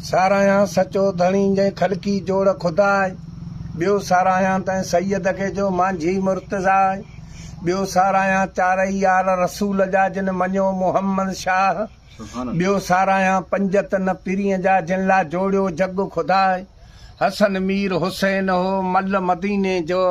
सारायां सचो धणी जंहिं खलकी जोड़ खुदाए। ॿियो सारायां तैं सैयद खे जो मांझी मुर्तज़ाए। ॿियो सारायां चारई यार रसूल जा जिन मञो मुहम्मद शाह। ॿियो सारायां पंजत न पीरीअ जा जिन ला जोड़ियो जग खुदाए। हसन मीर हुसैन हो मल मदीने जो।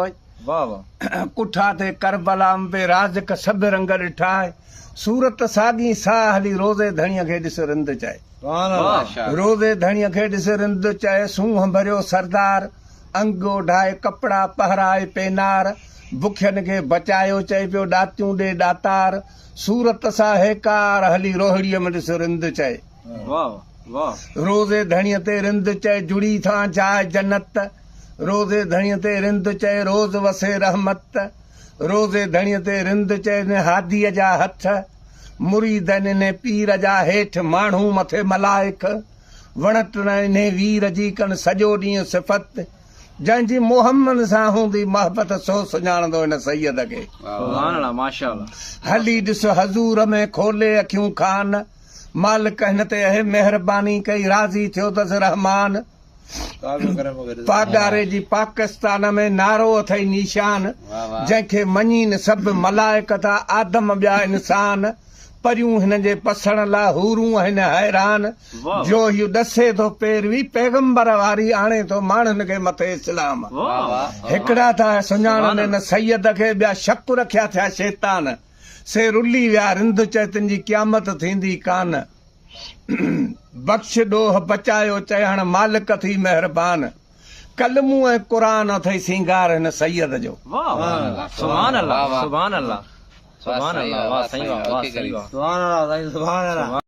कुठा ते करबला अंबे राज़ सब रंग ॾिठाए। सूरत साॻी साह हली रोज़े धणीअ खे ॾिस रिंद चए। रोज़े धणीअ खे ॾिस रिंद चए। सूंह भरियो सरदार अंग ओढ़ाए कपिड़ा पहराए पेनार। बुखियनि खे बचायो चए पियो ॾातियूं ॾे ॾातार। सूरत सां हेकार हली रोहड़ीअ में ॾिस रिंद चए। रोज़े धणीअ ते रिंद चए जुड़ी थां जाए जन्नत। रोज़े धणीअ ते रिंद चए रोज़ वसे रहमत। रोज़े धणीअ ते रिंद चए ने हादीअ जा हथ। मुरीदनि ने पीर जा हेठि माण्हू मथे मलाइक। वणट ने वीर जी कनि सॼो ॾींहुं सिफ़त। जंहिंजी मुहम्मद सां हूंदी मोहबत सो सुञाणंदो हिन सैयद खे। हली ॾिस हज़ूर में खोले अखियूं खान। मालिक हिन ते आहे महिरबानी कई राज़ी थियो अथसि रहमान। पागारे जी पाकिस्तान में नारो अथई निशान। जंहिंखे मञीन सभु मलाइक था आदम ॿिया इंसान। परियूं हिन जे पसण लाइ हूरूं आहिनि हैरान। जो इहो ॾसे थो पैरवी पैगंबर वारी आणे थो माण्हुनि खे मथे इस्लाम। हिकिड़ा था सुञाणनि हिन सैयद खे ॿिया शक रखिया थिया शैतान। से रुली विया रिंद चए तुंहिंजी क़यामत थींदी कान। बख़्श ॾोह बचायो चए हाणे मालिक थी महिरबान। कलमू ऐं क़ुरान अथई सिंगार हिन सैयद जो। सुभान अल्लाह सुभान अल्लाह सुभान अल्लाह वाह सही वाह सही वाह सुभान अल्लाह सुभान अल्लाह।